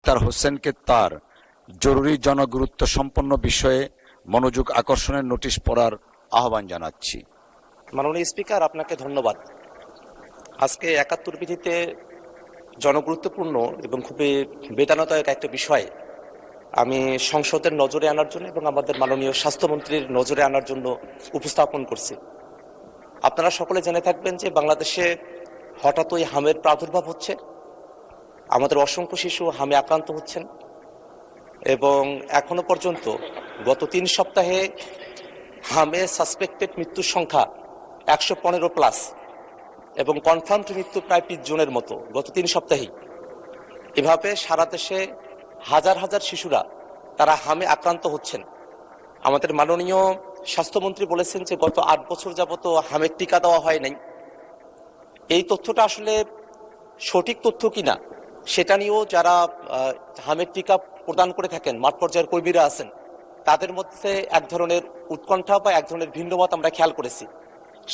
ইফতার হোসেনকে তার জরুরি জনগুরুত্ব সম্পন্ন বিষয়ে মনোযোগ আকর্ষণের নোটিশ পড়ার আহ্বান জানাচ্ছি। মাননীয় স্পিকার, আপনাকে ধন্যবাদ। আজকে ৭১ বিধিতে জনগুরুত্বপূর্ণ এবং খুবই বেদনাদায়ক একটা বিষয় আমি সংসদের নজরে আনার জন্য এবং আমাদের মাননীয় স্বাস্থ্যমন্ত্রীর নজরে আনার জন্য উপস্থাপন করছি। আপনারা সকলে জেনে থাকবেন যে বাংলাদেশে হঠাৎই হামের প্রাদুর্ভাব হচ্ছে। আমাদের অসংখ্য শিশু হামে আক্রান্ত হচ্ছেন এবং এখনো পর্যন্ত গত ৩ সপ্তাহে হামে সাসপেক্টেড মৃত্যুর সংখ্যা ১১৫+ এবং কনফার্মড মৃত্যু প্রায় ২৫ জনের মতো গত ৩ সপ্তাহেই। এভাবে সারা দেশে হাজার হাজার শিশুরা তারা হামে আক্রান্ত হচ্ছেন। আমাদের মাননীয় স্বাস্থ্যমন্ত্রী বলেছেন যে গত ৮ বছর যাবত হামের টিকা দেওয়া হয় নাই। এই তথ্যটা আসলে সঠিক তথ্য কিনা সেটা নিয়েও যারা হামের টিকা প্রদান করে থাকেন, মাঠ পর্যায়ের কর্মীরা আছেন, তাদের মধ্যে এক ধরনের উৎকণ্ঠা বা এক ধরনের ভিন্নমত আমরা খেয়াল করেছি।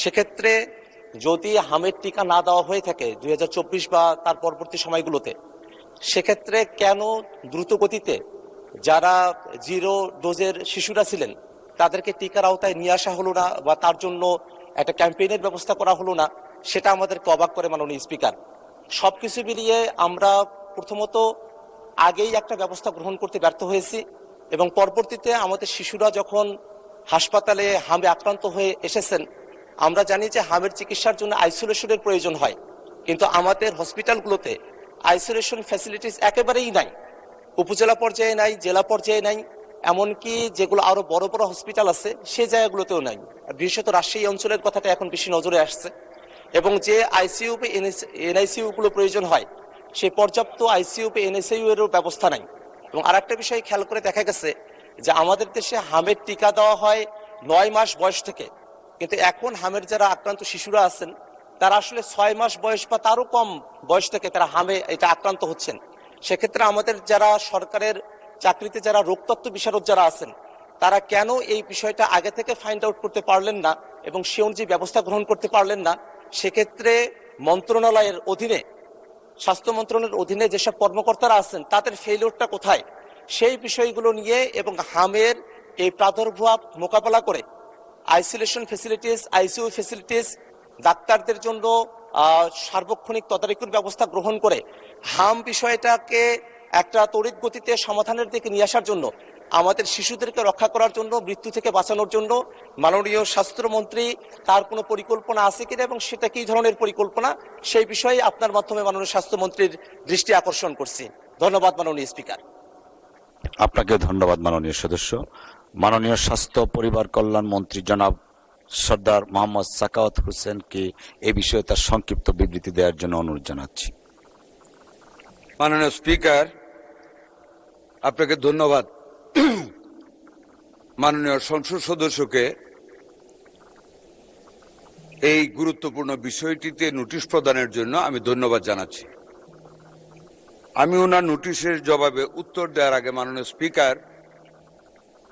সেক্ষেত্রে যদি হামের টিকা না দেওয়া হয়ে থাকে ২০২৪ বা তার পরবর্তী সময়গুলোতে, সেক্ষেত্রে কেন দ্রুত গতিতে যারা 0 ডোজের শিশুরা ছিলেন তাদেরকে টিকার আওতায় নিয়ে আসা হলো না বা তার জন্য একটা ক্যাম্পেইনের ব্যবস্থা করা হলো না, সেটা আমাদেরকে অবাক করে মাননীয় স্পিকার। সবকিছু মিলিয়ে আমরা প্রথমত আগেই একটা ব্যবস্থা গ্রহণ করতে ব্যর্থ হয়েছি এবং পরবর্তীতে আমাদের শিশুরা যখন হাসপাতালে হামে আক্রান্ত হয়ে এসেছেন, আমরা জানি যে হামের চিকিৎসার জন্য আইসোলেশনের প্রয়োজন হয়, কিন্তু আমাদের হসপিটালগুলোতে আইসোলেশন ফ্যাসিলিটিস একেবারেই নাই। উপজেলা পর্যায়ে নাই, জেলা পর্যায়ে নাই, এমনকি যেগুলো আরো বড় বড় হসপিটাল আছে সেই জায়গাগুলোতেও নাই। বিশেষত রাজশাহী অঞ্চলের কথাটা এখন বেশি নজরে আসছে এবং যে আইসিইউ বা এনআইসিইউ গুলো প্রয়োজন হয় সেই পর্যাপ্ত আইসিইউ বা এনআইসিইউ এরও ব্যবস্থা নাই। এবং আরেকটা বিষয় খেয়াল করে দেখা গেছে যে আমাদের দেশে হামের টিকা দেওয়া হয় ৯ মাস বয়স থেকে, কিন্তু এখন হামের যারা আক্রান্ত শিশুরা আছেন তারা আসলে ৬ মাস বয়স বা তারও কম বয়স থেকে তারা হামে এটা আক্রান্ত হচ্ছেন। সেক্ষেত্রে আমাদের যারা সরকারের চাকরিতে যারা রোগতত্ত্ব বিশারদ যারা আছেন তারা কেন এই বিষয়টা আগে থেকে ফাইন্ড আউট করতে পারলেন না এবং সে অনুযায়ী ব্যবস্থা গ্রহণ করতে পারলেন না। সেক্ষেত্রে মন্ত্রণালয়ের অধীনে, স্বাস্থ্য মন্ত্রণালয়ের অধীনে যেসব কর্মকর্তারা আছেন তাদের ফেইলিওরটা কোথায়, সেই বিষয়গুলো নিয়ে এবং হামের এই প্রাদুর্ভাব মোকাবেলা করে আইসোলেশন ফেসিলিটিস, আইসিইউ ফেসিলিটিস, ডাক্তারদের জন্য সার্বক্ষণিক তদারকির ব্যবস্থা গ্রহণ করে হাম বিষয়টাকে একটা তড়িৎ গতিতে সমাধানের দিকে নিয়ে আসার জন্য, আমাদের শিশুদেরকে রক্ষা করার জন্য, মৃত্যু থেকে বাঁচানোর জন্য মাননীয় স্বাস্থ্যমন্ত্রী তার কোনো পরিকল্পনা আছে কিনা এবং সেটা কি ধরনের পরিকল্পনা, সেই বিষয়ে আপনার মাধ্যমে মাননীয় স্বাস্থ্যমন্ত্রীর দৃষ্টি আকর্ষণ করছি। ধন্যবাদ মাননীয় স্পিকার। আপনাকে ধন্যবাদ মাননীয় সদস্য। মাননীয় স্বাস্থ্য পরিবার কল্যাণ মন্ত্রী জনাব সর্দার মোহাম্মদ সাখাওয়াত হোসেনকে এই বিষয়ে তার সংক্ষিপ্ত বিবৃতি দেওয়ার জন্য অনুরোধ জানাচ্ছি। মাননীয় স্পিকার, আপনাকে ধন্যবাদ। মাননীয় সংসদ সদস্যকে এই গুরুত্বপূর্ণ বিষয়টিতে নোটিশ প্রদানের জন্য আমি ধন্যবাদ জানাচ্ছি। আমি ওনার নোটিশের জবাবে উত্তর দেওয়ার আগে মাননীয় স্পিকার,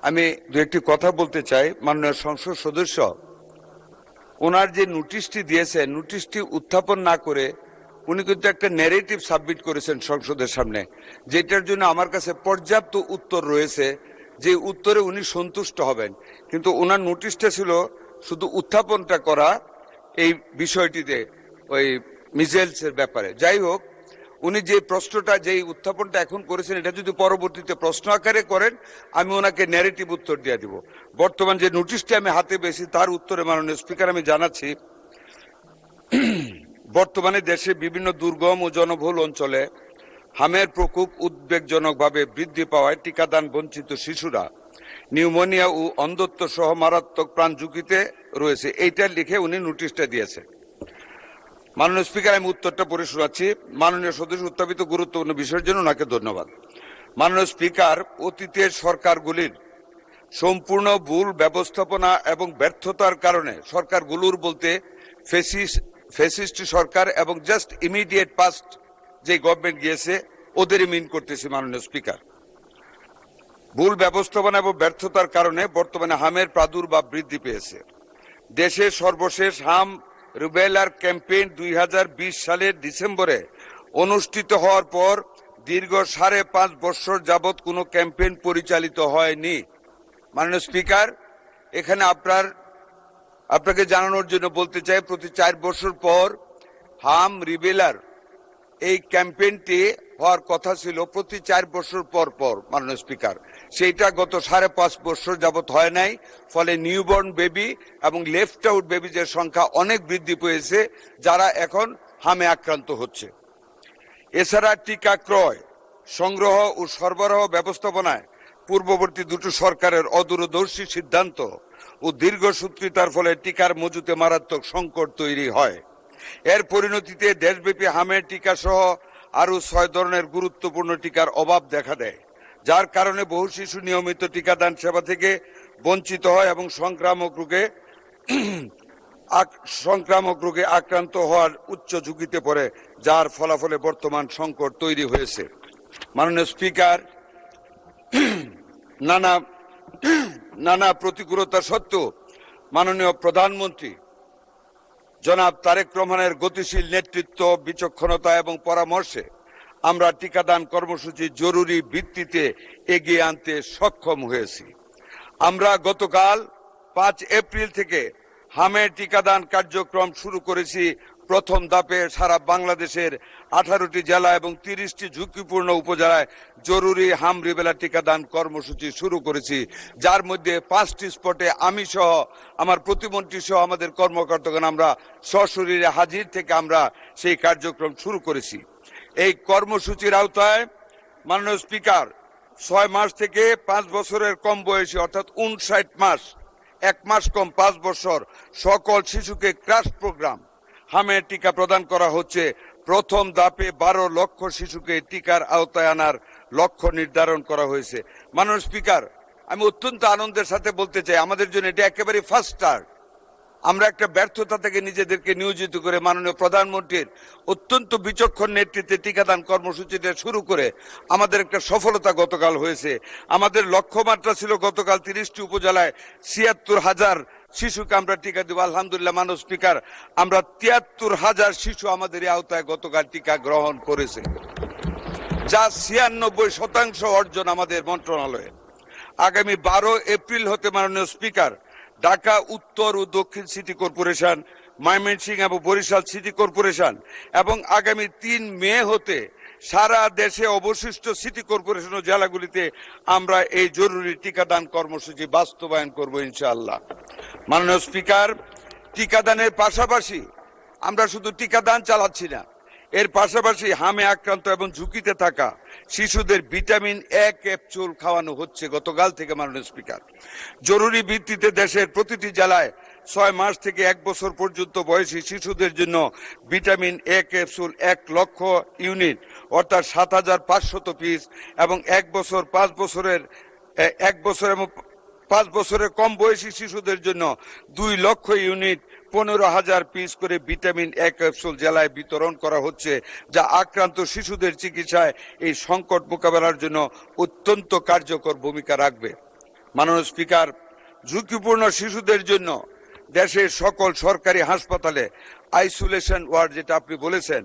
আমি দু একটি কথা বলতে চাই। মাননীয় সংসদ সদস্য ওনার যে নোটিশটি দিয়েছেন, নোটিশটি উত্থাপন না করে উনি কিন্তু একটা ন্যারেটিভ সাবমিট করেছেন সংসদের সামনে, যেটার জন্য আমার কাছে পর্যাপ্ত উত্তর রয়েছে, যে উত্তরে উনি সন্তুষ্ট হবেন। কিন্তু ওনার নোটিশটা ছিল শুধু উত্থাপনটা করা এই বিষয়টিতে, ওই মিজেলসের ব্যাপারে। যাই হোক, উনি যে প্রশ্নটা, যে উত্থাপনটা এখন করেছেন, এটা যদি পরবর্তীতে প্রশ্ন আকারে করেন আমি ওনাকে ন্যারেটিভ উত্তর দিয়ে দিব। বর্তমান যে নোটিশটি আমি হাতে পেয়েছি তার উত্তরে মাননীয় স্পিকার আমি জানাচ্ছি, বর্তমানে দেশে বিভিন্ন দুর্গম ও জনবহুল অঞ্চলে হামের প্রকোপ উদ্বেগজনকভাবে বৃদ্ধি পাওয়ায় টিকাদান বঞ্চিত শিশুরা নিউমোনিয়া ও অন্ধত্ব সহ মারাত্মক প্রাণ ঝুঁকিতে রয়েছে। এইটা লিখে উনি নোটিশটা দিয়েছে। মাননীয় স্পিকার, আমি উত্তরটা পড়ে শোনাচ্ছি। মাননীয় সদস্য উত্থাপিত গুরুত্বপূর্ণ বিষয়ের জন্য ওনাকে ধন্যবাদ। মাননীয় স্পিকার, অতীতের সরকারগুলির সম্পূর্ণ ভুল ব্যবস্থাপনা এবং ব্যর্থতার কারণে, সরকারগুলোর বলতে ফ্যাসিস্ট সরকার এবং জাস্ট ইমিডিয়েট পাস্ট যে গভর্নমেন্ট গিয়েছে ওদেরই মিন করতেছি। মাননীয় স্পিকার, ভুল ব্যবস্থাপনা এবং ব্যর্থতার কারণে বর্তমানে হামের প্রাদুর্ভাব বৃদ্ধি পেয়েছে। দেশের সর্বশেষ হাম রুবেলার ক্যাম্পেইন 2020 সালের ডিসেম্বরে অনুষ্ঠিত হওয়ার পর দীর্ঘ 5.5 বছর যাবৎ কোনো ক্যাম্পেইন পরিচালিত হয়নি। মাননীয় স্পিকার, এখানে আপনাকে জানানোর জন্য বলতে চাই, প্রতি 4 বছর পর হাম রিবেলার এই ক্যাম্পেইনটি হওয়ার কথা ছিল প্রতি 4 বছর পর পর। মাননীয় স্পিকার, সেইটা গত 5.5 বছর যাবৎ হয় নাই, ফলে নিউবর্ন বেবি এবং লেফট আউট বেবিজের সংখ্যা অনেক বৃদ্ধি পেয়েছে, যারা এখন হামে আক্রান্ত হচ্ছে। এছাড়া টিকা ক্রয়, সংগ্রহ ও সরবরাহ ব্যবস্থাপনায় পূর্ববর্তী দুটো সরকারের অদূরদর্শী সিদ্ধান্ত ও দীর্ঘসূত্রিতার ফলে টিকার মজুতে মারাত্মক সংকট তৈরি হয়। এর পরিণতিতে দেশব্যাপী হামের টিকা সহ আরো 6 ধরনের গুরুত্বপূর্ণ টিকার অভাব দেখা দেয়, যার কারণে বহু শিশু নিয়মিত টিকাদান সেবা থেকে বঞ্চিত হয় এবং সংক্রামক রোগে আক্রান্ত হওয়ার উচ্চ ঝুঁকিতে পড়ে, যার ফলাফলে বর্তমান সংকট তৈরি হয়েছে। মাননীয় স্পিকার, নানা প্রতিকূলতা সত্ত্বেও মাননীয় প্রধানমন্ত্রী জনাব তারেক রহমানের গতিশীল নেতৃত্ব, বিচক্ষণতা এবং পরামর্শে আমরা টিকাদান কর্মসূচি জরুরি ভিত্তিতে এগিয়ে আনতে সক্ষম হয়েছি। আমরা গতকাল 5 এপ্রিল থেকে হামের টিকাদান কার্যক্রম শুরু করেছি। প্রথম ধাপে সারা বাংলাদেশের 18টি জেলা এবং 30টি ঝুঁকিপূর্ণ উপজেলায় জরুরি হাম রিবেলা টিকাদান কর্মসূচি শুরু করেছি, যার মধ্যে 5টি স্পটে আমি সহ আমার প্রতিমন্ত্রী সহ আমাদের কর্মকর্তাগণ আমরা সশরীরে হাজির থেকে আমরা সেই কার্যক্রম শুরু করেছি। এই কর্মসূচির আওতায় মাননীয় স্পিকার 6 মাস থেকে 5 বছরের কম বয়সী অর্থাৎ 59 মাস, 1 মাস কম 5 বছর সকল শিশুকে ক্রাশ প্রোগ্রাম হামের টিকা প্রদান করা হচ্ছে। প্রথম ধাপে 12 লক্ষ শিশুকে টিকার আওতায় আনার লক্ষ্য নির্ধারণ করা হয়েছে। মাননীয় স্পিকার, আমি অত্যন্ত আনন্দের সাথে বলতে চাই, আমাদের জন্য এটা একেবারে ফার্স্ট স্টার্ট। আমরা একটা ব্যর্থতা থেকে নিজেদেরকে নিয়োজিত করে মাননীয় প্রধানমন্ত্রীর অত্যন্ত বিচক্ষণ নেতৃত্বে টিকাদান কর্মসূচিটা শুরু করে আমাদের একটা সফলতা গতকাল হয়েছে। আমাদের লক্ষ্যমাত্রা ছিল গতকাল 30টি উপজেলায় 76,000 শিশুকে আমরা টিকা দেব। আলহামদুলিল্লাহ মাননীয় স্পিকার, আমরা 73,000 শিশু আমাদের এই আওতায় গতকাল টিকা গ্রহণ করেছে, যা 96% অর্জন আমাদের মন্ত্রণালয়ে। আগামী 12 এপ্রিল হতে মাননীয় স্পিকার, ঢাকা উত্তর ও দক্ষিণ সিটি কর্পোরেশন, ময়মনসিংহ এবং বরিশাল সিটি কর্পোরেশন এবং আগামী 3 মে হতে সারা দেশে অবশিষ্ট সিটি কর্পোরেশন ও জেলাগুলিতে আমরা এই জরুরি টিকাদান কর্মসূচি বাস্তবায়ন করব ইনশাআল্লাহ। মাননীয় স্পিকার, টিকাদানের পাশাপাশি আমরা শুধু টিকাদান চালাচ্ছি না, এর পাশাপাশি হামে আক্রান্ত এবং ঝুঁকিতে থাকা শিশুদের ভিটামিন এ ক্যাপসুল খাওয়ানো হচ্ছে গতকাল থেকে। মাননীয় স্পিকার, জরুরি ভিত্তিতে দেশের প্রতিটি জেলায় 6 মাস থেকে 1 বছর পর্যন্ত বয়সী শিশুদের জন্য ভিটামিন এ ক্যাপসুল 1 লক্ষ ইউনিট অর্থাৎ 7,500 পিস এবং 1 বছর 5 বছরের কম বয়সী শিশুদের জন্য 2 লক্ষ ইউনিট 15,000 পিস করে ভিটামিন এ ক্যাপসুল জেলায় বিতরণ করা হচ্ছে, যা আক্রান্ত শিশুদের চিকিৎসায় এই সংকট মোকাবেলার জন্য অত্যন্ত কার্যকর ভূমিকা রাখবে। মাননীয় স্পিকার, ঝুঁকিপূর্ণ শিশুদের জন্য দেশের সকল সরকারি হাসপাতালে আইসোলেশন ওয়ার্ড, যেটা আপনি বলেছেন,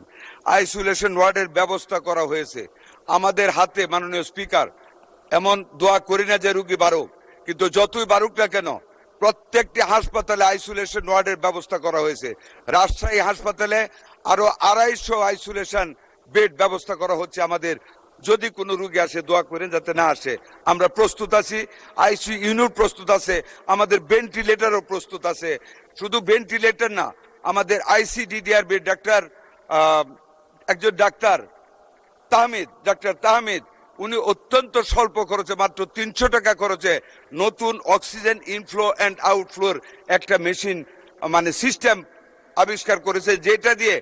আইসোলেশন ওয়ার্ডের ব্যবস্থা করা হয়েছে। আমাদের হাতে মাননীয় স্পিকার, এমন দোয়া করি না যে রোগী বাড়ুক, কিন্তু যতই বাড়ুক না কেন প্রত্যেকটি হাসপাতালে আইসোলেশন ওয়ার্ডের ব্যবস্থা করা হয়েছে। রাজশাহী হাসপাতালে আরো 250 আইসোলেশন বেড ব্যবস্থা করা হচ্ছে। আমাদের যদি কোনো রোগী আসে, দোয়া করেন যাতে না আসে, আমরা প্রস্তুত আছি। আইসিইউ ইউনিট প্রস্তুত আছে, আমাদের ভেন্টিলেটরও প্রস্তুত আছে। শুধু ভেন্টিলেটর না, আমাদের আইসিডিডিআর বেড একজন ডাক্তার তাহমিদ উনি অত্যন্ত স্বল্প খরচে, মাত্র 300 টাকা খরচে নতুন অক্সিজেন ইনফ্লো অ্যান্ড আউটফ্লোর একটা মেশিন সিস্টেম আবিষ্কার করেছে, যেটা দিয়ে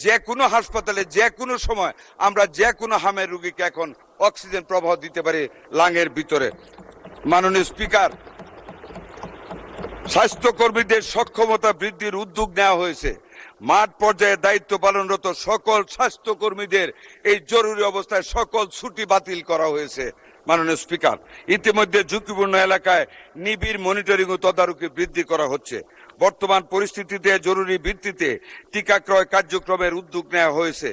যে কোনো হাসপাতালে যে কোনো সময় আমরা যে কোনো হামের রোগীকে এখন অক্সিজেন প্রবাহ দিতে পারি লাঙের ভিতরে। মাননীয় স্পিকার, স্বাস্থ্যকর্মীদের সক্ষমতা বৃদ্ধির উদ্যোগ নেওয়া হয়েছে। মাঠ পর্যায়ে দায়িত্ব পালনরত সকল স্বাস্থ্যকর্মীদের এই জরুরি অবস্থায় সকল ছুটি বাতিল করা হয়েছে। মাননীয় স্পিকার, ইতিমধ্যে ঝুঁকিপূর্ণ এলাকায় নিবিড় মনিটরিং ও তদারকি বৃদ্ধি করা হচ্ছে। বর্তমান পরিস্থিতিতে জরুরি ভিত্তিতে টিকা ক্রয় কার্যক্রমের উদ্যোগ নেওয়া হয়েছে।